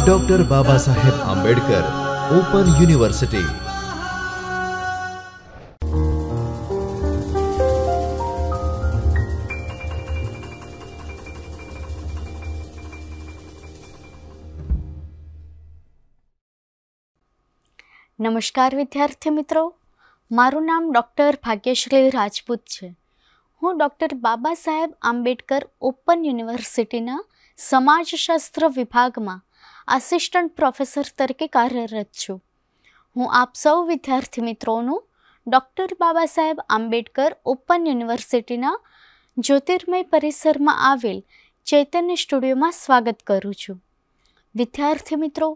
Doctor Baba Saheb Ambedkar open university. નમસ્કાર વિદ્યાર્થી મિત્રો, મારું નામ ડૉક્ટર ભાગ્યશ્રી રાજપૂત છે। હું ડૉક્ટર બાબા સાહેબ આંબેડકર ઓપન યુનિવર્સિટીના સમાજશાસ્ત્ર વિભાગમાં આસિસ્ટન્ટ પ્રોફેસર તરીકે કાર્યરત છું। હું આપ સૌ વિદ્યાર્થી મિત્રોનું ડૉક્ટર બાબા સાહેબ આંબેડકર ઓપન યુનિવર્સિટીના જ્યોતિર્મય પરિસરમાં આવેલ ચૈતન્ય સ્ટુડિયોમાં સ્વાગત કરું છું। વિદ્યાર્થી મિત્રો,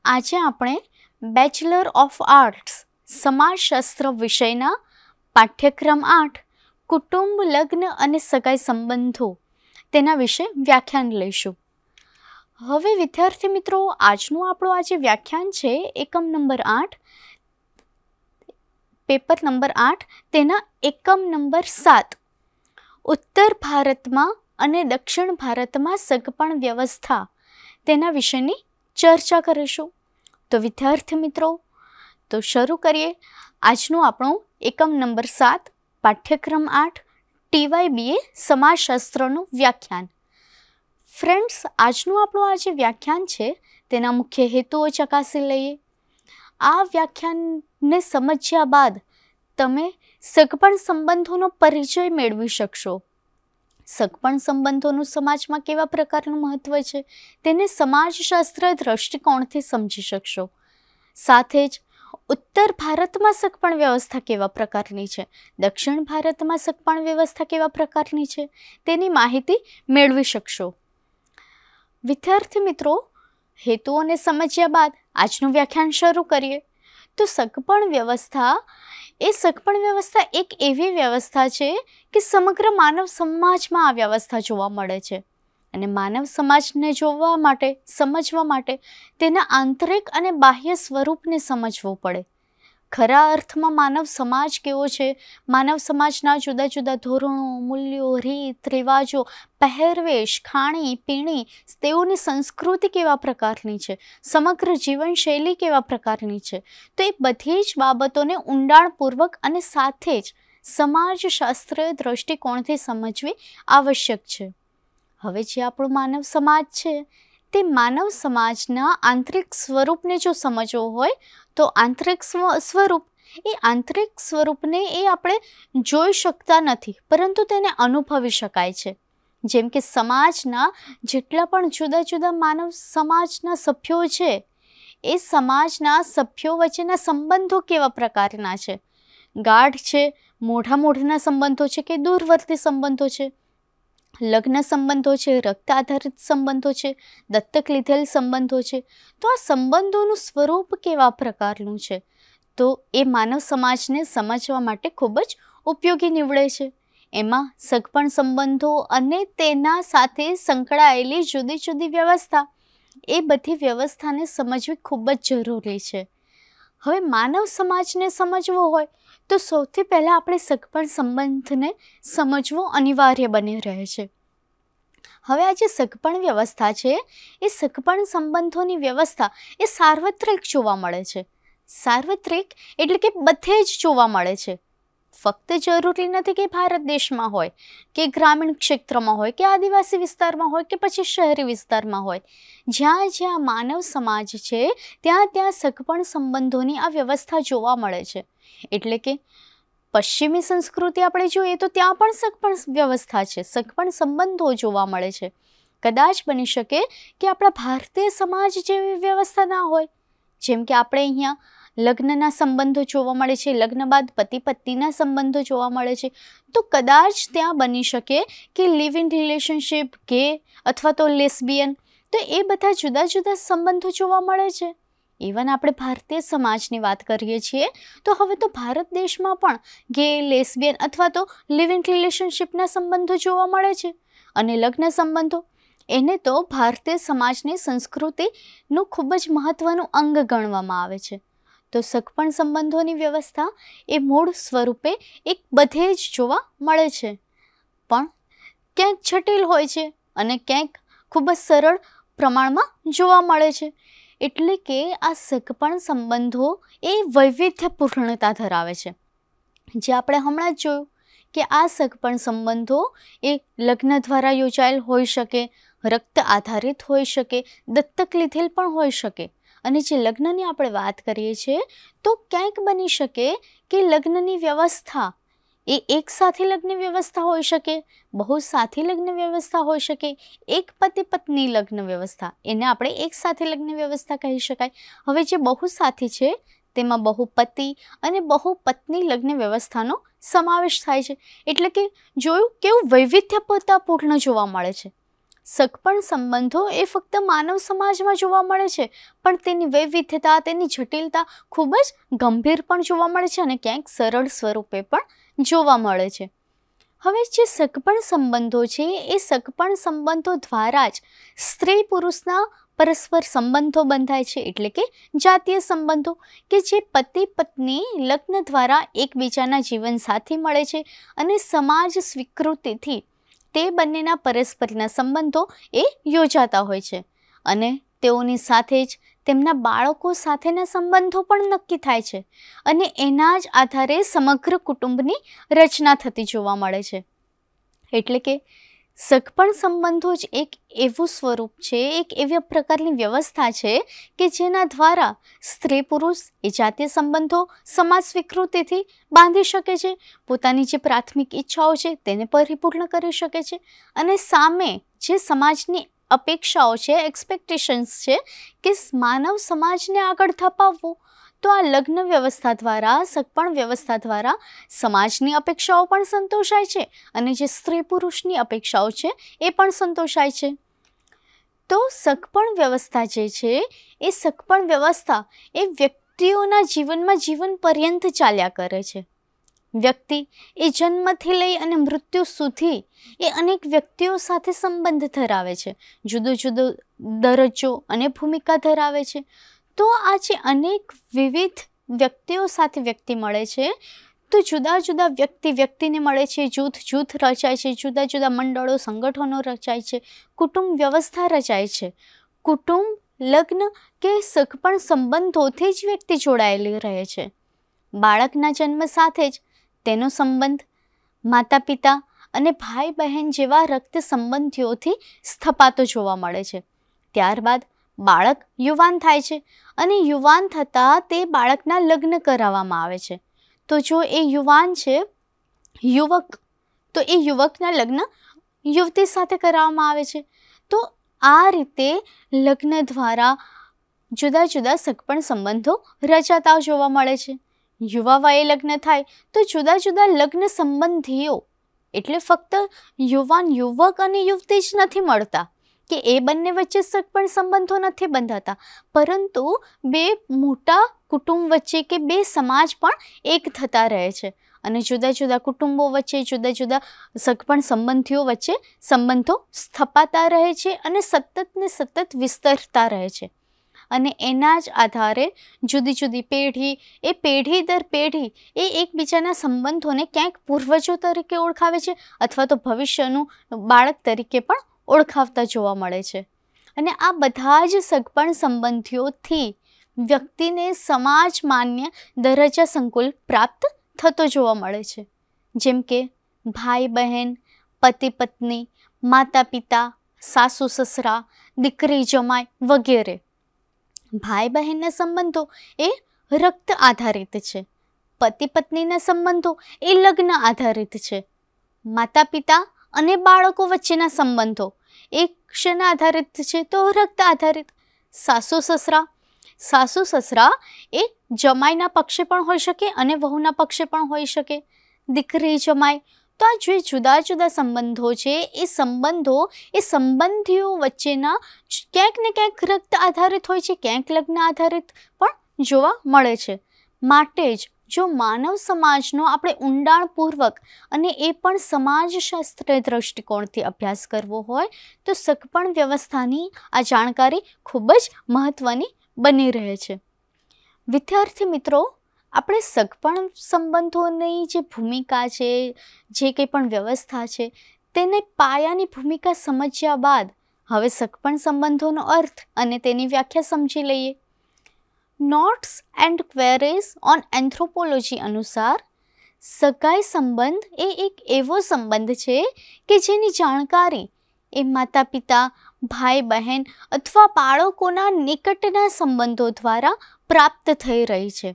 આજે આપણે બેચલર ઓફ આર્ટ્સ સમાજશાસ્ત્ર વિષયના પાઠ્યક્રમ 8 કુટુંબ, લગ્ન અને સગાઈ સંબંધો તેના વિશે વ્યાખ્યાન લઈશું। હવે વિદ્યાર્થી મિત્રો, આજનું આપણું આજે વ્યાખ્યાન છે એકમ નંબર 8, પેપર નંબર 8, તેના એકમ નંબર 7, ઉત્તર ભારતમાં અને દક્ષિણ ભારતમાં સગપણ વ્યવસ્થા તેના વિશેની ચર્ચા કરીશું। તો વિદ્યાર્થી મિત્રો, તો શરૂ કરીએ આજનું આપણું એકમ નંબર 7, પાઠ્યક્રમ 8, TYBA સમાજશાસ્ત્રનું વ્યાખ્યાન। ફ્રેન્ડ્સ, આજનું આપણું આ જે વ્યાખ્યાન છે તેના મુખ્ય હેતુઓ ચકાસી લઈએ। આ વ્યાખ્યાનને સમજ્યા બાદ તમે સગપણ સંબંધોનો પરિચય મેળવી શકશો। સગપણ સંબંધોનું સમાજમાં કેવા પ્રકારનું મહત્વ છે તેને સમાજશાસ્ત્ર દ્રષ્ટિકોણથી સમજી શકશો। સાથે જ ઉત્તર ભારતમાં સગપણ વ્યવસ્થા કેવા પ્રકારની છે, દક્ષિણ ભારતમાં સગપણ વ્યવસ્થા કેવા પ્રકારની છે તેની માહિતી મેળવી શકશો। વિદ્યાર્થી મિત્રો, હેતુઓને સમજ્યા બાદ આજનું વ્યાખ્યાન શરૂ કરીએ। તો સગપણ વ્યવસ્થા એક એવી વ્યવસ્થા છે કે સમગ્ર માનવ સમાજમાં આ વ્યવસ્થા જોવા મળે છે અને માનવ સમાજને સમજવા માટે તેના આંતરિક અને બાહ્ય સ્વરૂપને સમજવું પડે। ખરા અર્થમાં માનવ સમાજ કેવો છે, માનવ સમાજના જુદા જુદા ધોરણો, મૂલ્યો, રીત રિવાજો, પહેરવેશ, ખાણી પીણી, તેઓની સંસ્કૃતિ કેવા પ્રકારની છે, સમગ્ર જીવનશૈલી કેવા પ્રકારની છે, તો એ બધી જ બાબતોને ઊંડાણપૂર્વક અને સાથે જ સમાજશાસ્ત્રીય દ્રષ્ટિકોણથી સમજવી આવશ્યક છે। હવે જે આપણું માનવ સમાજ છે તે માનવ સમાજના આંતરિક સ્વરૂપને જો સમજવો હોય તો આંતરિક સ્વરૂપને આપણે જોઈ શકતા નથી, પરંતુ તેને અનુભવી શકાય છે। જેમ કે સમાજના જેટલા પણ જુદા જુદા માનવ સમાજના સભ્યો છે એ સમાજના સભ્યો વચ્ચેના સંબંધો કેવા પ્રકારના છે, ગાઢ છે, મોઢાના સંબંધો છે કે દૂરવર્તી સંબંધો છે, લગ્ન સંબંધો છે, રક્ત આધારિત સંબંધો છે, દત્તક લીધેલ સંબંધો છે, તો આ સંબંધોનું સ્વરૂપ કેવા પ્રકારનું છે તો એ માનવ સમાજને સમજવા માટે ખૂબ જ ઉપયોગી નીવડે છે। એમાં સગપણ સંબંધો અને તેના સાથે સંકળાયેલી જુદી જુદી વ્યવસ્થા, એ બધી વ્યવસ્થાને સમજવી ખૂબ જ જરૂરી છે। હવે માનવ સમાજને સમજવો હોય તો સૌથી પહેલાં આપણે સગપણ સંબંધને સમજવો અનિવાર્ય બની રહે છે। હવે આ જે સગપણ વ્યવસ્થા છે એ સગપણ સંબંધોની વ્યવસ્થા એ સાર્વત્રિક જોવા મળે છે। સાર્વત્રિક એટલે કે બધે જ જોવા મળે છે। ફક્ત જરૂરી નથી કે ભારત દેશમાં હોય કે ગ્રામીણ ક્ષેત્રમાં હોય કે આદિવાસી વિસ્તારમાં હોય કે પછી શહેરી વિસ્તારમાં હોય, જ્યાં જ્યાં માનવ સમાજ છે ત્યાં સગપણ સંબંધોની આ વ્યવસ્થા જોવા મળે છે। એટલે કે પશ્ચિમી સંસ્કૃતિ આપણે જોઈએ તો ત્યાં પણ સગપણ વ્યવસ્થા છે, સગપણ સંબંધો જોવા મળે છે। કદાચ બની શકે કે આપણા ભારતીય સમાજ જેવી વ્યવસ્થા ના હોય, જેમ કે આપણે અહીંયા લગ્નના સંબંધો જોવા મળે છે, લગ્ન બાદ પતિ પત્નીના સંબંધો જોવા મળે છે, તો કદાચ ત્યાં બની શકે કે લિવ ઇન રિલેશનશિપ, ગે અથવા તો લેસ્બિયન, તો એ બધા જુદા જુદા સંબંધો જોવા મળે છે। ઇવન આપણે ભારતીય સમાજની વાત કરીએ છીએ તો હવે તો ભારત દેશમાં પણ ગે, લેસ્બિયન અથવા તો લિવ ઇન રિલેશનશિપના સંબંધો જોવા મળે છે। અને લગ્ન સંબંધો એને તો ભારતીય સમાજની સંસ્કૃતિનું ખૂબ જ મહત્ત્વનું અંગ ગણવામાં આવે છે। તો સગપણ સંબંધોની વ્યવસ્થા એ મૂળ સ્વરૂપે એક બધે જ જોવા મળે છે, પણ ક્યાંક જટિલ હોય છે અને ક્યાંક ખૂબ જ સરળ પ્રમાણમાં જોવા મળે છે. એટલે કે આ સગપણ સંબંધો એ વૈવિધ્યપૂર્ણતા ધરાવે છે. જે આપણે હમણાં જ જોયું કે આ સગપણ સંબંધો એ લગ્ન દ્વારા યોજાયેલ હોઈ શકે, રક્ત આધારિત હોઈ શકે, દત્તક લીધેલ પણ હોઈ શકે. અને જે લગ્નની આપણે વાત કરીએ છીએ તો ક્યાંક બની શકે કે લગ્નની વ્યવસ્થા એ એક સાથે લગ્ન વ્યવસ્થા હોઈ શકે, બહુ સાથી લગ્ન વ્યવસ્થા હોઈ શકે, એક પતિ પત્ની લગ્ન વ્યવસ્થા, એને આપણે એક સાથે લગ્ન વ્યવસ્થા કહી શકાય. હવે જે બહુ સાથી છે તેમાં બહુ પતિ અને બહુ પત્ની લગ્ન વ્યવસ્થાનો સમાવેશ થાય છે. એટલે કે જોયું કેવું વૈવિધ્યપૂર્ણ જોવા મળે છે. સગપણ સંબંધો એ ફક્ત માનવ સમાજમાં જોવા મળે છે, પણ તેની વૈવિધ્યતા, તેની જટિલતા ખૂબ જ ગંભીર પણ જોવા મળે છે અને ક્યાંક સરળ સ્વરૂપે પણ જોવા મળે છે. હવે જે સગપણ સંબંધો છે એ સગપણ સંબંધો દ્વારા જ સ્ત્રી પુરુષના પરસ્પર સંબંધો બંધાય છે. એટલે કે જાતીય સંબંધો કે જે પતિ પત્ની લગ્ન દ્વારા એકબીજાના જીવનસાથી મળે છે અને સમાજ સ્વીકૃતિથી તે બંનેના પરસ્પરના સંબંધો એ યોજાતા હોય છે. અને તેઓની સાથે જ તેમના બાળકો સાથેના સંબંધો પણ નક્કી થાય છે અને એના જ આધારે સમગ્ર કુટુંબની રચના થતી જોવા મળે છે. એટલે કે સગપણ સંબંધો જ એક એવું સ્વરૂપ છે, એક એવી પ્રકારની વ્યવસ્થા છે કે જેના દ્વારા સ્ત્રી પુરુષ એ જાતીય સંબંધો સમાજ સ્વીકૃતિથી બાંધી શકે છે, પોતાની જે પ્રાથમિક ઈચ્છાઓ છે તેને પરિપૂર્ણ કરી શકે છે અને સામે જે સમાજની અપેક્ષાઓ છે, એક્સપેક્ટેશન્સ છે કે માનવ સમાજને આગળ ધપાવવો, તો આ લગ્ન વ્યવસ્થા દ્વારા, સગપણ વ્યવસ્થા દ્વારા સમાજની અપેક્ષાઓ પણ સંતોષાય છે અને જે સ્ત્રી પુરુષની અપેક્ષાઓ છે એ પણ સંતોષાય છે. તો સગપણ વ્યવસ્થા જે છે એ સગપણ વ્યવસ્થા એ વ્યક્તિઓના જીવનમાં જીવન પર્યંત ચાલ્યા કરે છે. વ્યક્તિ એ જન્મથી લઈ અને મૃત્યુ સુધી એ અનેક વ્યક્તિઓ સાથે સંબંધ ધરાવે છે, જુદો જુદો દરજ્જો અને ભૂમિકા ધરાવે છે. તો આ જે અનેક વિવિધ વ્યક્તિઓ સાથે વ્યક્તિ મળે છે, તો જુદા જુદા વ્યક્તિને મળે છે, જૂથ રચાય છે, જુદા જુદા મંડળો, સંગઠનો રચાય છે, કુટુંબ વ્યવસ્થા રચાય છે. કુટુંબ, લગ્ન કે સગપણ સંબંધોથી જ વ્યક્તિ જોડાયેલી રહે છે. બાળકના જન્મ સાથે જ તેનો સંબંધ માતા પિતા અને ભાઈ બહેન જેવા રક્ત સંબંધીઓથી સ્થપાતો જોવા મળે છે. ત્યારબાદ બાળક યુવાન થાય છે અને યુવાન થતાં તે બાળકના લગ્ન કરાવવામાં આવે છે. તો જો એ યુવાન છે, યુવક, તો એ યુવકના લગ્ન યુવતી સાથે કરાવવામાં આવે છે. તો આ રીતે લગ્ન દ્વારા જુદા જુદા સગપણ સંબંધો રચાતા જોવા મળે છે. યુવા વયે લગ્ન થાય તો જુદા જુદા લગ્ન સંબંધીઓ, એટલે ફક્ત યુવાન યુવક અને યુવતી જ નથી મળતા કે એ બંને વચ્ચે સગપણ સંબંધો નથી બંધાતા, પરંતુ બે મોટા કુટુંબ વચ્ચે કે બે સમાજ પણ એક થતા રહે છે અને જુદા જુદા કુટુંબો વચ્ચે, જુદા જુદા સગપણ સંબંધીઓ વચ્ચે સંબંધો સ્થપાતા રહે છે અને સતત ને સતત વિસ્તરતા રહે છે. અને એના જ આધારે જુદી જુદી પેઢી, એ પેઢી દર પેઢી એ એકબીજાના સંબંધોને ક્યાંક પૂર્વજો તરીકે ઓળખાવે છે અથવા તો ભવિષ્યનું બાળક તરીકે પણ ઓળખાવતા જોવા મળે છે. અને આ બધા જ સગપણ સંબંધીઓથી વ્યક્તિને સમાજ માન્ય દરજ્જા સંકુલ પ્રાપ્ત થતો જોવા મળે છે. જેમ કે ભાઈ બહેન, પતિ પત્ની, માતા પિતા, સાસુ સસરા, દીકરી જમાઈ વગેરે. ભાઈ બહેનના સંબંધો એ રક્ત આધારિત છે, પતિ પત્નીના સંબંધો એ લગ્ન આધારિત છે, માતા પિતા અને બાળકો વચ્ચેના સંબંધો એ શેના આધારિત છે તો રક્ત આધારિત. સાસુ સસરા એ જમાઈના પક્ષે પણ હોઈ શકે અને વહુના પક્ષે પણ હોઈ શકે. દીકરી જમાઈ, તો આ જે જુદા જુદા સંબંધો છે એ સંબંધીઓ વચ્ચેના ક્યાંક ને ક્યાંક રક્ત આધારિત હોય છે, ક્યાંક લગ્ન આધારિત પણ જોવા મળે છે. માટે જ જો માનવ સમાજનો આપણે ઊંડાણપૂર્વક અને એ પણ સમાજશાસ્ત્રીય દ્રષ્ટિકોણથી અભ્યાસ કરવો હોય તો સગપણ વ્યવસ્થાની આ જાણકારી ખૂબ જ મહત્ત્વની બની રહે છે. વિદ્યાર્થી મિત્રો, આપણે સગપણ સંબંધોની જે ભૂમિકા છે, જે કંઈ પણ વ્યવસ્થા છે, તેને પાયાની ભૂમિકા સમજ્યા બાદ હવે સગપણ સંબંધોનો અર્થ અને તેની વ્યાખ્યા સમજી લઈએ. Notes and queries on anthropology અનુસાર સગાઈ સંબંધ એ એક એવો સંબંધ છે કે જેની જાણકારી એ માતા પિતા, ભાઈ બહેન અથવા બાળકોના નિકટના સંબંધો દ્વારા પ્રાપ્ત થઈ રહી છે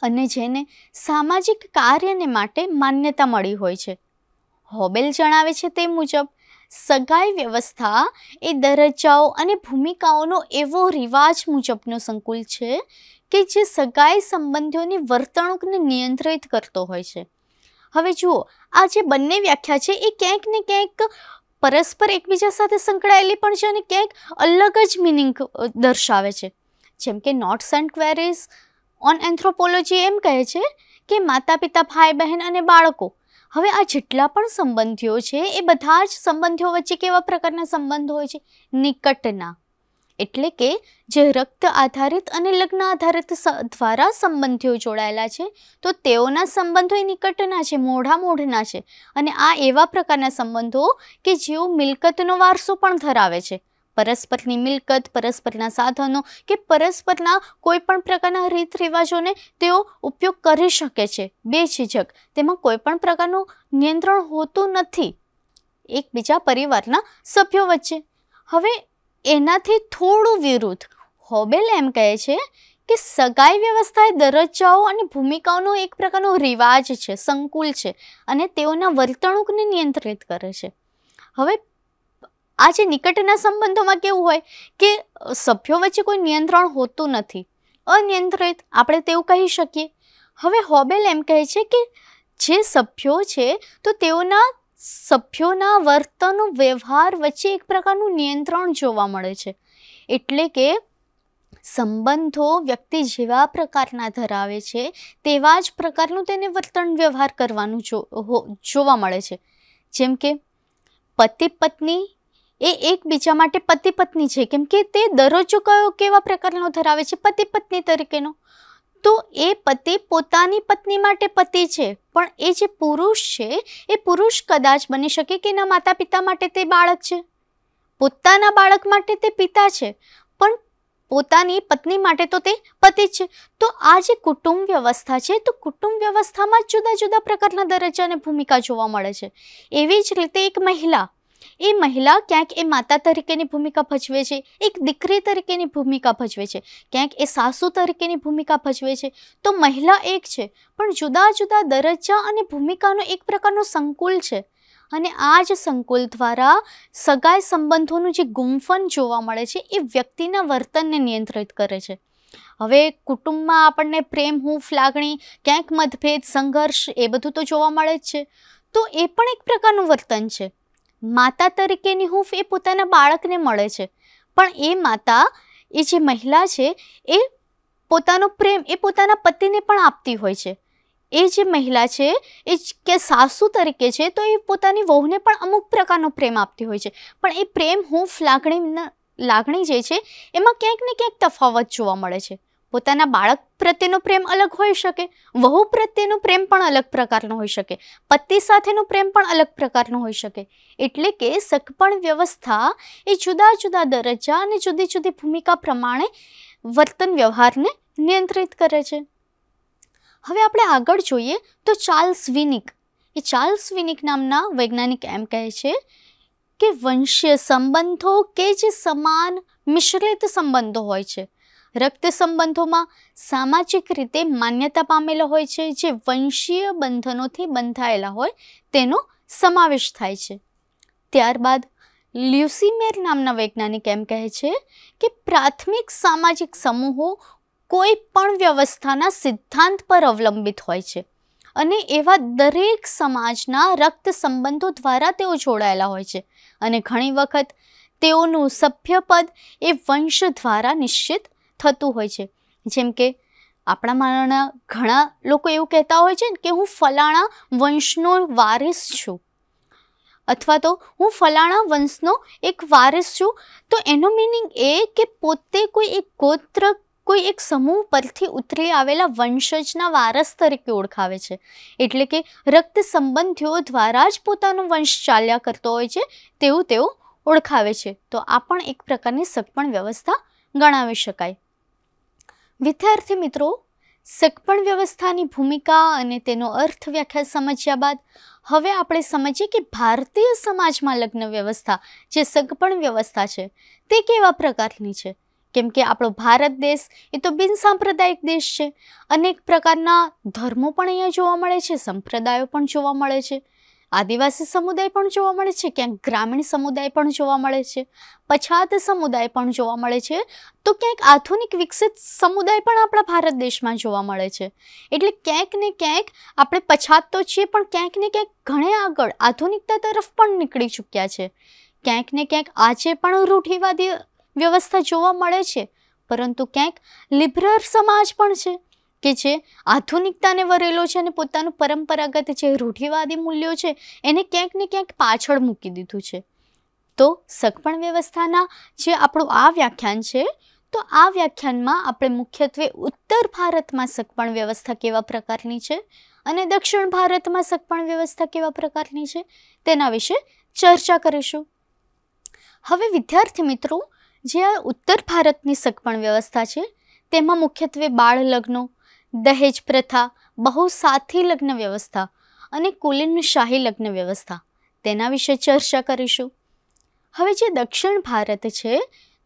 અને જેને સામાજિક કાર્યને માટે માન્યતા મળી હોય છે. હોબેલ જણાવે છે તે મુજબ સગાઈ વ્યવસ્થા એ દરજ્જાઓ અને ભૂમિકાઓનો એવો રિવાજ મુજબનો સંકુલ છે કે જે સગાઈ સંબંધીઓની વર્તણૂકને નિયંત્રિત કરતો હોય છે. હવે જુઓ, આ જે બંને વ્યાખ્યા છે એ ક્યાંક ને ક્યાંક પરસ્પર એકબીજા સાથે સંકળાયેલી પણ છે અને ક્યાંક અલગ જ મિનિંગ દર્શાવે છે. જેમ કે notes and queries on anthropology એમ કહે છે કે માતા પિતા, ભાઈ બહેન અને બાળકો, હવે આ જેટલા પણ સંબંધીઓ છે એ બધા જ સંબંધીઓ વચ્ચે કેવા પ્રકારના સંબંધો હોય છે? નિકટના. એટલે કે જે રક્ત આધારિત અને લગ્ન આધારિત દ્વારા સંબંધીઓ જોડાયેલા છે તો તેઓના સંબંધો એ નિકટના છે, મોઢામોઢના છે. અને આ એવા પ્રકારના સંબંધો કે જેઓ મિલકતનો વારસો પણ ધરાવે છે. પરસ્પરની મિલકત, પરસ્પરના સાધનો કે પરસ્પરના કોઈ પણ પ્રકારના રીત રિવાજોને તેઓ ઉપયોગ કરી શકે છે બેઝિઝક. તેમાં કોઈ પણ પ્રકારનું નિયંત્રણ હોતું નથી એકબીજા પરિવારના સભ્યો વચ્ચે. હવે એનાથી થોડું વિરુદ્ધ હોબેલ એમ કહે છે કે સગાઈ વ્યવસ્થા એ દરજ્જાઓ અને ભૂમિકાઓનો એક પ્રકારનો રિવાજ છે, સંકુલ છે અને તેઓના વર્તણૂકને નિયંત્રિત કરે છે. હવે આ જે નિકટના સંબંધોમાં કેવું હોય કે સભ્યો વચ્ચે કોઈ નિયંત્રણ હોતું નથી, અનિયંત્રિત આપણે તેવું કહી શકીએ. હવે હોબેલ એમ કહે છે કે જે સભ્યો છે તો તેઓના સભ્યોના વર્તન વ્યવહાર વચ્ચે એક પ્રકારનું નિયંત્રણ જોવા મળે છે. એટલે કે સંબંધો વ્યક્તિ જેવા પ્રકારના ધરાવે છે તેવા જ પ્રકારનું તેને વર્તન વ્યવહાર કરવાનું જોવા મળે છે. જેમ કે પતિ પત્ની એ એકબીજા માટે પતિ પત્ની છે કેમ કે તે દરજ્જો કેવા પ્રકારનો ધરાવે છે? પતિ પત્ની તરીકેનો. તો એ પતિ પોતાની પત્ની માટે પતિ છે, પણ એ જે પુરુષ છે એ પુરુષ કદાચ બની શકે કે એના માતા પિતા માટે તે બાળક છે, પોતાના બાળક માટે તે પિતા છે, પણ પોતાની પત્ની માટે તો તે પતિ છે. તો આ જે કુટુંબ વ્યવસ્થા છે તો કુટુંબ વ્યવસ્થામાં જુદા જુદા પ્રકારના દરજ્જા અને ભૂમિકા જોવા મળે છે. એવી જ રીતે એક મહિલા, એ મહિલા ક્યાંક એ માતા તરીકેની ભૂમિકા ભજવે છે, એક દીકરી તરીકેની ભૂમિકા ભજવે છે, ક્યાંક એ સાસુ તરીકેની ભૂમિકા ભજવે છે. તો મહિલા એક છે પણ જુદા જુદા દરજ્જા અને ભૂમિકાનો એક પ્રકારનો સંકુલ છે અને આ જ સંકુલ દ્વારા સગાઈ સંબંધોનું જે ગુંફન જોવા મળે છે એ વ્યક્તિના વર્તનને નિયંત્રિત કરે છે. હવે કુટુંબમાં આપણને પ્રેમ, હૂંફ, લાગણી, ક્યાંક મતભેદ, સંઘર્ષ એ બધું તો જોવા મળે જ છે. તો એ પણ એક પ્રકારનું વર્તન છે. માતા તરીકેની હૂંફ એ પોતાના બાળકને મળે છે, પણ એ માતા, એ જે મહિલા છે એ પોતાનો પ્રેમ એ પોતાના પતિને પણ આપતી હોય છે. એ જે મહિલા છે એ કે સાસુ તરીકે છે તો એ પોતાની વહુને પણ અમુક પ્રકારનો પ્રેમ આપતી હોય છે, પણ એ પ્રેમ, હૂંફ, લાગણી જે છે એમાં ક્યાંક ને ક્યાંક તફાવત જોવા મળે છે. પોતાના બાળક પ્રત્યેનો પ્રેમ અલગ હોઈ શકે, વહુ પ્રત્યેનો પ્રેમ પણ અલગ પ્રકારનો હોઈ શકે, પતિ સાથેનો પ્રેમ પણ અલગ પ્રકારનો હોઈ શકે. એટલે કે સગપણ વ્યવસ્થા એ જુદા જુદા દરજ્જા અને જુદી જુદી ભૂમિકા પ્રમાણે વર્તન વ્યવહારને નિયંત્રિત કરે છે. હવે આપણે આગળ જોઈએ તો ચાર્લ્સ વિનિક નામના વૈજ્ઞાનિક એમ કહે છે કે વંશીય સંબંધો કે જે સમાન મિશ્રિત સંબંધો હોય છે, રક્ત સંબંધોમાં સામાજિક રીતે માન્યતા પામેલા હોય છે જે વંશીય બંધનોથી બંધાયેલા હોય તેનો સમાવેશ થાય છે. ત્યારબાદ લ્યુસીમેર નામના વૈજ્ઞાનિક એમ કહે છે કે પ્રાથમિક સામાજિક સમૂહો કોઈ પણ વ્યવસ્થાના સિદ્ધાંત પર અવલંબિત હોય છે અને એવા દરેક સમાજના રક્ત સંબંધો દ્વારા તેઓ જોડાયેલા હોય છે અને ઘણી વખત તેઓનું સભ્યપદ એ વંશ દ્વારા નિશ્ચિત થતું હોય છે. જેમ કે આપણામાંના ઘણા લોકો એવું કહેતા હોય છે કે હું ફલાણા વંશનો વારિસ છું અથવા તો હું ફલાણા વંશનો એક વારિસ છું. તો એનો મિનિંગ એ કે પોતે કોઈ એક ગોત્ર, કોઈ એક સમૂહ પરથી ઉતરી આવેલા વંશજના વારસ તરીકે ઓળખાવે છે. એટલે કે રક્ત સંબંધીઓ દ્વારા જ પોતાનો વંશ ચાલ્યા કરતો હોય છે તેવું તેઓ ઓળખાવે છે, તો આ પણ એક પ્રકારની સગપણ વ્યવસ્થા ગણાવી શકાય. વિદ્યાર્થી મિત્રો, સગપણ વ્યવસ્થાની ભૂમિકા અને તેનો અર્થ વ્યાખ્યા સમજ્યા બાદ હવે આપણે સમજીએ કે ભારતીય સમાજમાં લગ્ન વ્યવસ્થા જે સગપણ વ્યવસ્થા છે તે કેવા પ્રકારની છે. કેમ કે આપણો ભારત દેશ એ તો બિનસાંપ્રદાયિક દેશ છે. અનેક પ્રકારના ધર્મો પણ અહીંયા જોવા મળે છે, સંપ્રદાયો પણ જોવા મળે છે, આદિવાસી સમુદાય પણ જોવા મળે છે, ક્યાંક ગ્રામીણ સમુદાય પણ જોવા મળે છે, પછાત સમુદાય પણ જોવા મળે છે, તો ક્યાંક આધુનિક વિકસિત સમુદાય પણ આપણા ભારત દેશમાં જોવા મળે છે. એટલે ક્યાંક ને ક્યાંક આપણે પછાત તો છીએ, પણ ક્યાંક ને ક્યાંક ઘણે આગળ આધુનિકતા તરફ પણ નીકળી ચૂક્યા છે. ક્યાંક ને ક્યાંક આજે પણ રૂઢિવાદી વ્યવસ્થા જોવા મળે છે, પરંતુ ક્યાંક લિબરલ સમાજ પણ છે કે જે આધુનિકતાને વરેલો છે અને પોતાનું પરંપરાગત જે રૂઢિવાદી મૂલ્યો છે એને ક્યાંક ને ક્યાંક પાછળ મૂકી દીધું છે. તો સગપણ વ્યવસ્થાના જે આપણું આ વ્યાખ્યાન છે, તો આ વ્યાખ્યાનમાં આપણે મુખ્યત્વે ઉત્તર ભારતમાં સગપણ વ્યવસ્થા કેવા પ્રકારની છે અને દક્ષિણ ભારતમાં સગપણ વ્યવસ્થા કેવા પ્રકારની છે તેના વિશે ચર્ચા કરીશું. હવે વિદ્યાર્થી મિત્રો, જે આ ઉત્તર ભારતની સગપણ વ્યવસ્થા છે તેમાં મુખ્યત્વે બાળ લગ્નો, દહેજ પ્રથા, બહુસાથી લગ્ન વ્યવસ્થા અને કુલીનશાહી લગ્ન વ્યવસ્થા તેના વિશે ચર્ચા કરીશું. હવે જે દક્ષિણ ભારત છે,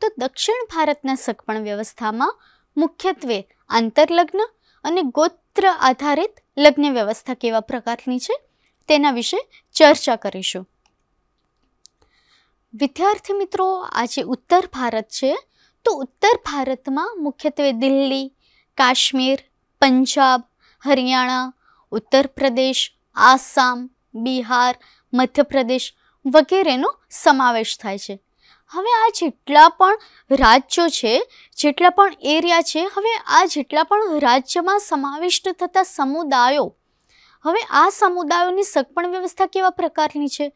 તો દક્ષિણ ભારતના સગપણ વ્યવસ્થામાં મુખ્યત્વે આંતરલગ્ન અને ગોત્ર આધારિત લગ્ન વ્યવસ્થા કેવા પ્રકારની છે તેના વિશે ચર્ચા કરીશું. વિદ્યાર્થી મિત્રો, આ જે ઉત્તર ભારત છે, તો ઉત્તર ભારતમાં મુખ્યત્વે દિલ્હી, કાશ્મીર, પંજાબ, હરિયાણા, ઉત્તર પ્રદેશ, આસામ, બિહાર, મધ્યપ્રદેશ વગેરેનો સમાવેશ થાય છે. હવે આ જેટલા પણ રાજ્યો છે, જેટલા પણ એરિયા છે, હવે આ જેટલા પણ રાજ્યમાં સમાવિષ્ટ થતા સમુદાયો, હવે આ સમુદાયોની સગપણ વ્યવસ્થા કેવા પ્રકારની છે,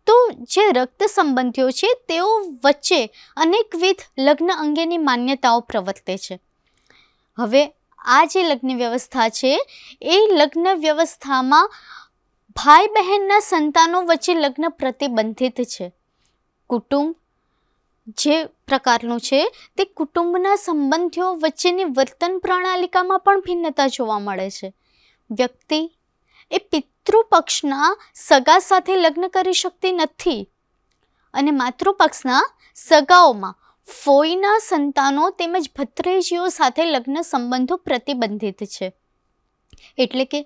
તો જે રક્ત સંબંધીઓ છે તેઓ વચ્ચે અનેકવિધ લગ્ન અંગેની માન્યતાઓ પ્રવર્તે છે. હવે આ જે લગ્ન વ્યવસ્થા છે એ લગ્ન વ્યવસ્થામાં ભાઈ બહેનના સંતાનો વચ્ચે લગ્ન પ્રતિબંધિત છે. કુટુંબ જે પ્રકારનું છે તે કુટુંબના સંબંધીઓ વચ્ચેની વર્તન પ્રણાલિકામાં પણ ભિન્નતા જોવા મળે છે. વ્યક્તિ એ પિતૃપક્ષના સગા સાથે લગ્ન કરી શકતી નથી અને માતૃપક્ષના સગાઓમાં ફોઈના સંતાનો તેમજ ભત્રીજીઓ સાથે લગ્ન સંબંધો પ્રતિબંધિત છે. એટલે કે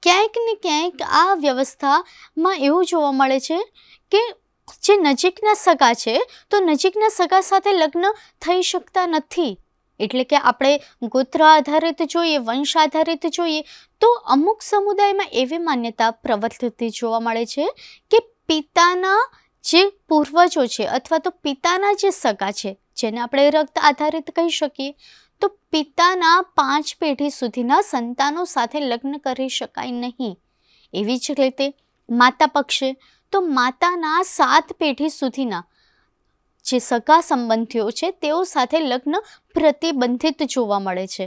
ક્યાંક ને ક્યાંક આ વ્યવસ્થામાં એવું જોવા મળે છે કે જે નજીકના સગા છે તો નજીકના સગા સાથે લગ્ન થઈ શકતા નથી. એટલે કે આપણે ગોત્ર આધારિત જોઈએ, વંશ આધારિત જોઈએ, તો અમુક સમુદાયમાં એવી માન્યતા પ્રવર્તતી જોવા મળે છે કે પિતાના જે પૂર્વજો છે અથવા તો પિતાના જે સગા છે, જેને આપણે રક્ત આધારિત કહી શકીએ, તો પિતાના 5 પેઢી સુધીના સંતાનો સાથે લગ્ન કરી શકાય નહીં. એવી જ રીતે માતા પક્ષે તો માતાના 7 પેઢી સુધીના જે સગા સંબંધીઓ છે તેઓ સાથે લગ્ન પ્રતિબંધિત જોવા મળે છે.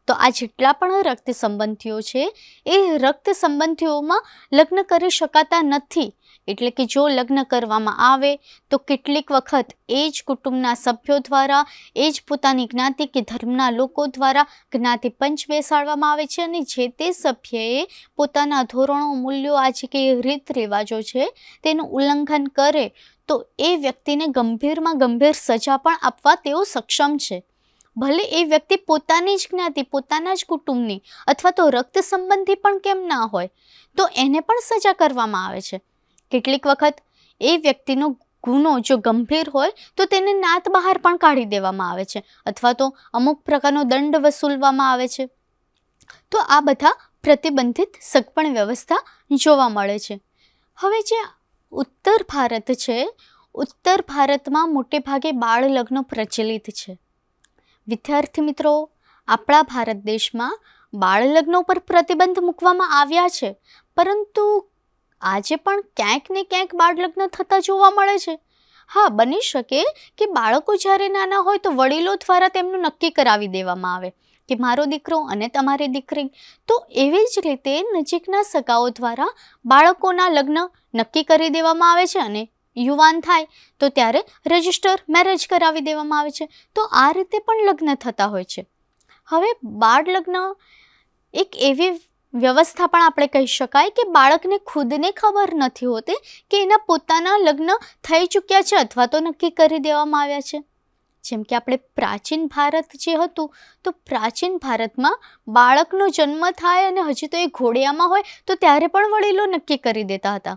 તો આ જેટલા પણ રક્ત સંબંધીઓ છે એ રક્ત સંબંધીઓમાં લગ્ન કરી શકાતા નથી. એટલે કે જો લગ્ન કરવામાં આવે તો કેટલીક વખત એ જ કુટુંબના સભ્યો દ્વારા, એ જ પોતાની જ્ઞાતિ કે ધર્મના લોકો દ્વારા જ્ઞાતિ પંચ બેસાડવામાં આવે છે અને જે તે સભ્યએ પોતાના ધોરણો, મૂલ્યો, આજે કે રીત રિવાજો છે તેનું ઉલ્લંઘન કરે તો એ વ્યક્તિને ગંભીરમાં ગંભીર સજા પણ આપવા તેઓ સક્ષમ છે. ભલે એ વ્યક્તિ પોતાની જ જ્ઞાતિ, પોતાના જ કુટુંબની અથવા તો રક્ત સંબંધી પણ કેમ ના હોય, તો એને પણ સજા કરવામાં આવે છે. કેટલીક વખત એ વ્યક્તિનો ગુનો જો ગંભીર હોય તો તેને નાત બહાર પણ કાઢી દેવામાં આવે છે અથવા તો અમુક પ્રકારનો દંડ વસૂલવામાં આવે છે. તો આ બધા પ્રતિબંધિત સગપણ વ્યવસ્થા જોવા મળે છે. હવે જે ઉત્તર ભારત છે, ઉત્તર ભારતમાં મોટે ભાગે બાળ લગ્નો પ્રચલિત છે. વિદ્યાર્થી મિત્રો, આપણા ભારત દેશમાં બાળ લગ્નો પર પ્રતિબંધ મૂકવામાં આવ્યા છે, પરંતુ આજે પણ ક્યાંક ને ક્યાંક બાળ લગ્ન થતા જોવા મળે છે. હા, બની શકે કે બાળકો જ્યારે નાના હોય તો વડીલો દ્વારા તેમનું નક્કી કરાવી દેવામાં આવે કે મારો દીકરો અને તમારી દીકરી. તો એવી જ રીતે નજીકના સગાઓ દ્વારા બાળકોના લગ્ન નક્કી કરી દેવામાં આવે છે અને યુવાન થાય તો ત્યારે રજિસ્ટર મેરેજ કરાવી દેવામાં આવે છે. તો આ રીતે પણ લગ્ન થતા હોય છે. હવે બાળ લગ્ન એક એવી વ્યવસ્થા પણ આપણે કહી શકાય કે બાળકને ખુદને ખબર નથી હોતી કે એના પોતાના લગ્ન થઈ ચૂક્યા છે અથવા તો નક્કી કરી દેવામાં આવ્યા છે. જેમ કે આપણે પ્રાચીન ભારત જે હતું તો પ્રાચીન ભારતમાં બાળકનો જન્મ થાય અને હજી તો એ ઘોડિયામાં હોય તો ત્યારે પણ વડીલો નક્કી કરી દેતા હતા.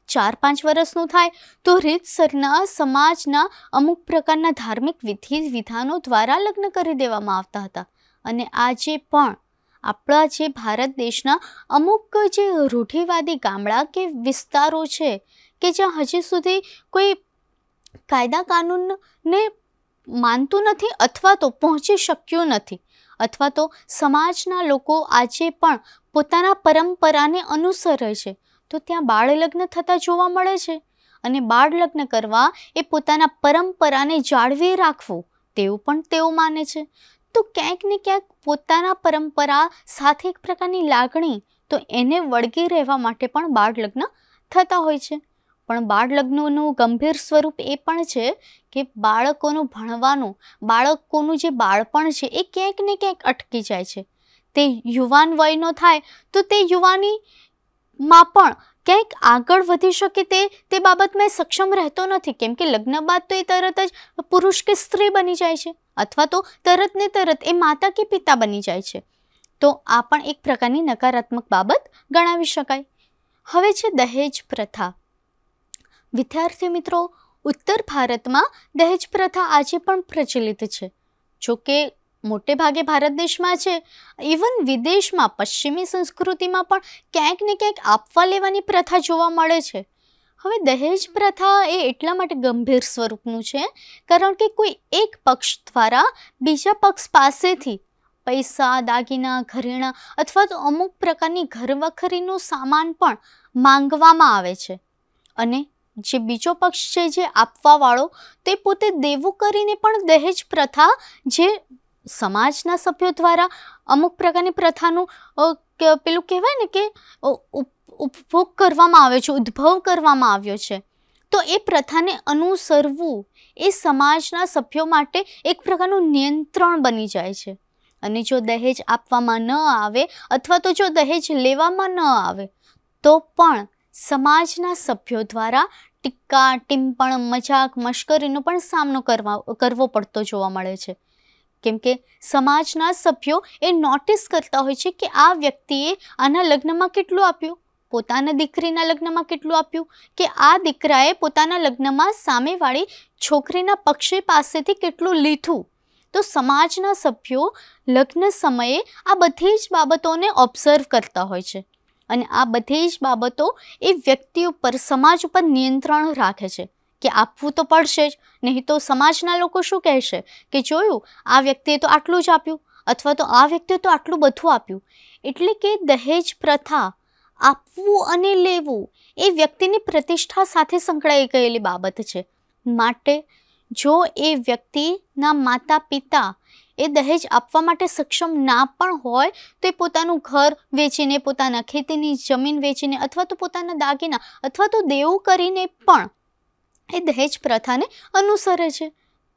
4-5 વર્ષનું થાય તો રીતસરના સમાજના અમુક પ્રકારના ધાર્મિક વિધિ વિધાનો દ્વારા લગ્ન કરી દેવામાં આવતા હતા. અને આજે પણ આપણા જે ભારત દેશના અમુક જે રૂઢિવાદી ગામડા કે વિસ્તારો છે કે જ્યાં હજી સુધી કોઈ કાયદા કાનૂનને માનતું નથી અથવા તો પહોંચી શક્યું નથી, અથવા તો સમાજના લોકો આજે પણ પોતાના પરંપરાને અનુસરે છે, તો ત્યાં બાળ લગ્ન થતા જોવા મળે છે. અને બાળ લગ્ન કરવા એ પોતાના પરંપરાને જાળવી રાખવું તેવું પણ તેઓ માને છે. તો ક્યાંક ને ક્યાંક પોતાના પરંપરા સાથે એક પ્રકારની લાગણી તો એને વળગી રહેવા માટે પણ બાળ લગ્ન થતા હોય છે. પણ બાળ લગ્નનું ગંભીર સ્વરૂપ એ પણ છે કે બાળકોનું ભણવાનું, બાળકોનું જે બાળપણ છે એ ક્યાંક ને ક્યાંક અટકી જાય છે. તે યુવાન વયનો થાય તો તે યુવાનીમાં પણ ક્યાંક આગળ વધી શકે તે બાબતમાં સક્ષમ રહેતો નથી. કેમ કે લગ્ન બાદ તો એ તરત જ પુરુષ કે સ્ત્રી બની જાય છે અથવા તો તરત ને તરત એ માતા કે પિતા બની જાય છે. તો આ પણ એક પ્રકારની નકારાત્મક બાબત ગણાવી શકાય. હવે છે દહેજ પ્રથા. વિદ્યાર્થી મિત્રો, ઉત્તર ભારતમાં દહેજ પ્રથા આજે પણ પ્રચલિત છે. જો કે મોટે ભાગે ભારત દેશમાં છે, ઇવન વિદેશમાં પશ્ચિમી સંસ્કૃતિમાં પણ ક્યાંક ને ક્યાંક આપવા લેવાની પ્રથા જોવા મળે છે. હવે દહેજ પ્રથા એ એટલા માટે ગંભીર સ્વરૂપનું છે કારણ કે કોઈ એક પક્ષ દ્વારા બીજા પક્ષ પાસેથી પૈસા, દાગીના, ઘરેણાં અથવા તો અમુક પ્રકારની ઘરવખરીનું સામાન પણ માંગવામાં આવે છે. અને જે બીજો પક્ષ છે, જે આપવાવાળો, તે પોતે દેવું કરીને પણ દહેજ પ્રથા, જે સમાજના સભ્યો દ્વારા અમુક પ્રકારની પ્રથાનું પેલું કહેવાય ને કે ઉપભોગ કરવામાં આવ્યો છે, ઉદ્ભવ કરવામાં આવ્યો છે, તો એ પ્રથાને અનુસરવું એ સમાજના સભ્યો માટે એક પ્રકારનું નિયંત્રણ બની જાય છે. અને જો દહેજ આપવામાં ન આવે અથવા તો જો દહેજ લેવામાં ન આવે તો પણ સમાજના સભ્યો દ્વારા ટીકા, ટિપ્પણ, મજાક, મશ્કરીનો પણ સામનો કરવો પડતો જોવા મળે છે. કેમ કે સમાજના સભ્યો એ નોટિસ કરતા હોય છે કે આ વ્યક્તિએ આના લગ્નમાં કેટલું આપ્યું, પોતાના દીકરીના લગ્નમાં કેટલું આપ્યું, કે આ દીકરાએ પોતાના લગ્નમાં સામેવાળી છોકરીના પક્ષે પાસેથી કેટલું લીધું. તો સમાજના સભ્યો લગ્ન સમયે આ બધી જ બાબતોને ઓબ્ઝર્વ કરતા હોય છે અને આ બધી જ બાબતો એ વ્યક્તિ ઉપર, સમાજ ઉપર નિયંત્રણ રાખે છે કે આપવું તો પડશે જ, નહીં તો સમાજના લોકો શું કહેશે કે જોયું, આ વ્યક્તિએ તો આટલું જ આપ્યું અથવા તો આ વ્યક્તિએ તો આટલું બધું આપ્યું. એટલે કે દહેજ પ્રથા, આપવું અને લેવું એ વ્યક્તિની પ્રતિષ્ઠા સાથે સંકળાઈ ગયેલી બાબત છે. માટે જો એ વ્યક્તિના માતા પિતા એ દહેજ આપવા માટે સક્ષમ ના પણ હોય તો એ પોતાનું ઘર વેચીને, પોતાના ખેતીની જમીન વેચીને અથવા તો પોતાના દાગીના અથવા તો દેવું કરીને પણ એ દહેજ પ્રથાને અનુસરે છે.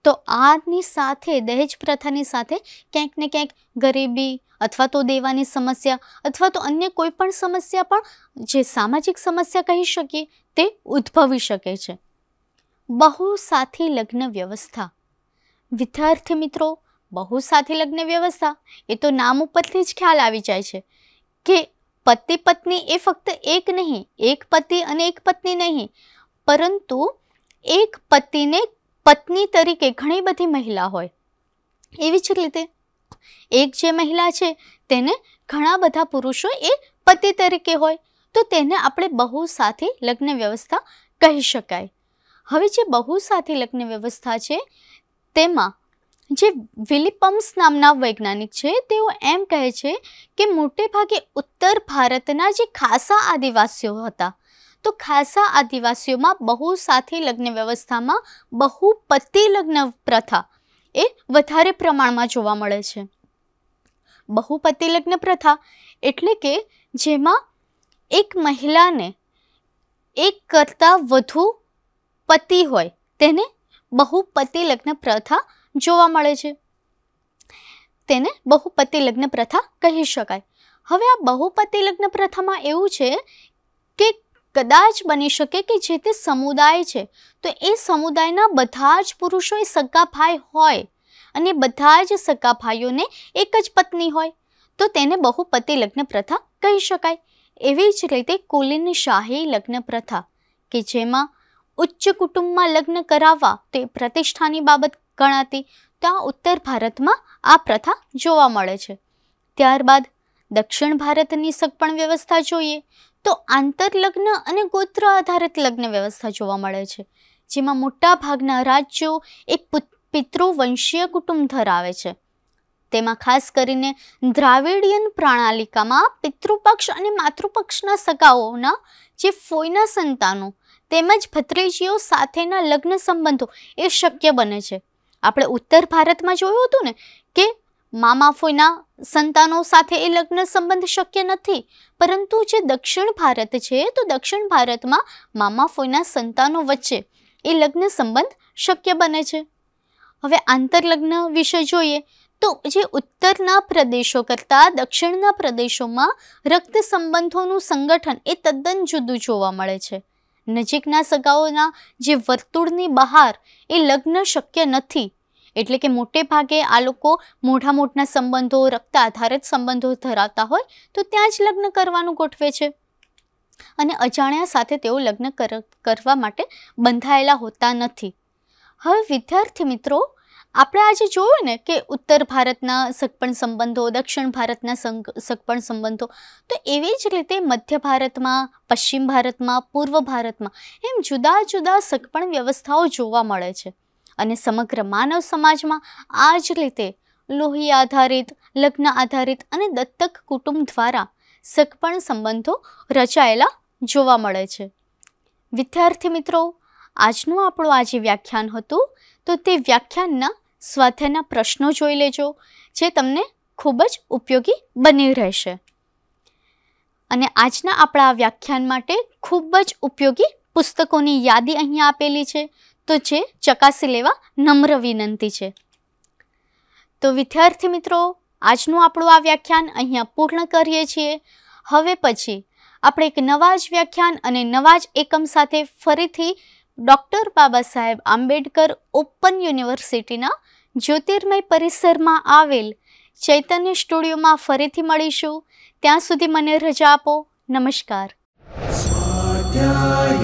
તો આની સાથે, દહેજ પ્રથાની સાથે ક્યાંક ને ક્યાંક ગરીબી અથવા તો દેવાની સમસ્યા અથવા તો અન્ય કોઈ પણ સમસ્યા પણ, જે સામાજિક સમસ્યા કહી શકીએ, તે ઉદ્ભવી શકે છે. બહુસાથી લગ્ન વ્યવસ્થા. વિદ્યાર્થી મિત્રો, બહુસાથી લગ્ન વ્યવસ્થા એ તો નામ ઉપરથી જ ખ્યાલ આવી જાય છે કે પતિ પત્ની એ ફક્ત એક નહીં, એક પતિ અને એક પત્ની નહીં, પરંતુ એક પતિને પત્ની તરીકે ઘણી બધી મહિલા હોય. એવી જ રીતે એક જે મહિલા છે તેને ઘણા બધા પુરુષો એ પતિ તરીકે હોય, તો તેને આપણે બહુસાથી લગ્ન વ્યવસ્થા કહી શકાય. હવે જે બહુસાથી લગ્ન વ્યવસ્થા છે તેમાં જે વિલિપમ્સ નામના વૈજ્ઞાનિક છે, તેઓ એમ કહે છે કે મોટે ભાગે ઉત્તર ભારતના જે ખાસા આદિવાસીઓ હતા, તો ખાસા આદિવાસીઓમાં બહુસાથી લગ્ન વ્યવસ્થામાં બહુપતિ લગ્ન પ્રથા એ વધારે પ્રમાણમાં જોવા મળે છે. બહુપતિ લગ્ન પ્રથા એટલે કે જેમાં એક મહિલાને એક કરતાં વધુ પતિ હોય તેને બહુપતિ લગ્ન પ્રથા જોવા મળે છે. તેને બહુપતિ લગ્ન પ્રથા કહી શકાય. હવે આ બહુપતિ લગ્ન પ્રથામાં એવું છે કે કદાચ બની શકે કે જે તે સમુદાય છે તો એ સમુદાયના બધા જ પુરુષો એ સગા ભાઈ હોય અને બધા જ સગા ભાઈઓને એક જ પત્ની હોય તો તેને બહુપતિ લગ્ન પ્રથા કહી શકાય. એવી જ રીતે કુલીન શાહી લગ્ન પ્રથા કે જેમાં ઉચ્ચ કુટુંબમાં લગ્ન કરાવવા તે પ્રતિષ્ઠાની બાબત ગણાતી, ત્યાં ઉત્તર ભારતમાં આ પ્રથા જોવા મળે છે. ત્યારબાદ દક્ષિણ ભારતની સગપણ વ્યવસ્થા જોઈએ તો આંતરલગ્ન અને ગોત્ર આધારિત લગ્ન વ્યવસ્થા જોવા મળે છે, જેમાં મોટા ભાગના રાજ્યો એ પિતૃવંશીય કુટુંબ ધરાવે છે. તેમાં ખાસ કરીને દ્રાવિડિયન પ્રણાલિકામાં પિતૃપક્ષ અને માતૃપક્ષના સગાઓના જે ફોઈના સંતાનો તેમજ ભત્રીજીઓ સાથેના લગ્ન સંબંધો એ શક્ય બને છે. આપણે ઉત્તર ભારતમાં જોયું હતું ને કે મામા ફોઈના સંતાનો સાથે એ લગ્ન સંબંધ શક્ય નથી, પરંતુ જે દક્ષિણ ભારત છે તો દક્ષિણ ભારતમાં મામા ફોઈના સંતાનો વચ્ચે એ લગ્ન સંબંધ શક્ય બને છે. હવે આંતરલગ્ન વિશે જોઈએ તો જે ઉત્તરના પ્રદેશો કરતાં દક્ષિણના પ્રદેશોમાં રક્ત સંબંધોનું સંગઠન એ તદ્દન જુદું જોવા મળે છે. નજીકના સગાઓના જે વર્તુળની બહાર એ લગ્ન શક્ય નથી, એટલે કે મોટે ભાગે આ લોકો મોટા સંબંધો રક્ત આધારિત સંબંધો ધરાવતા હોય તો ત્યાં જ લગ્ન કરવાનું ગોઠવે છે અને અજાણ્યા સાથે તેઓ લગ્ન કરવા માટે બંધાયેલા હોતા નથી. હવે વિદ્યાર્થી મિત્રો, આપણે આજે જોયું ને કે ઉત્તર ભારતના સગપણ સંબંધો, દક્ષિણ ભારતના સગપણ સંબંધો, તો એવી જ રીતે મધ્ય ભારતમાં, પશ્ચિમ ભારતમાં, પૂર્વ ભારતમાં એમ જુદા જુદા સગપણ વ્યવસ્થાઓ જોવા મળે છે. અને સમગ્ર માનવ સમાજમાં આ જ રીતે લોહી આધારિત, લગ્ન આધારિત અને દત્તક કુટુંબ દ્વારા સગપણ સંબંધો રચાયેલા જોવા મળે છે. વિદ્યાર્થી મિત્રો, આજનું આપણું આ જે વ્યાખ્યાન હતું તો તે વ્યાખ્યાનના સ્વાધ્યાયના પ્રશ્નો જોઈ લેજો, જે તમને ખૂબ જ ઉપયોગી બની રહેશે. અને આજના આપણા આ વ્યાખ્યાન માટે ખૂબ જ ઉપયોગી પુસ્તકોની યાદી અહીંયા આપેલી છે, તો જે ચકાસી લેવા નમ્ર વિનંતી છે. તો વિદ્યાર્થી મિત્રો, આજનું આપણું આ વ્યાખ્યાન અહીંયા પૂર્ણ કરીએ છીએ. હવે પછી આપણે એક નવા જ વ્યાખ્યાન અને નવા જ એકમ સાથે ફરીથી ડૉક્ટર બાબા સાહેબ આંબેડકર ઓપન યુનિવર્સિટીના જ્યોતિર્મય પરિસરમાં આવેલ ચૈતન્ય સ્ટુડિયોમાં ફરીથી મળીશું. ત્યાં સુધી મને રજા આપો. નમસ્કાર. સ્વાધ્યાય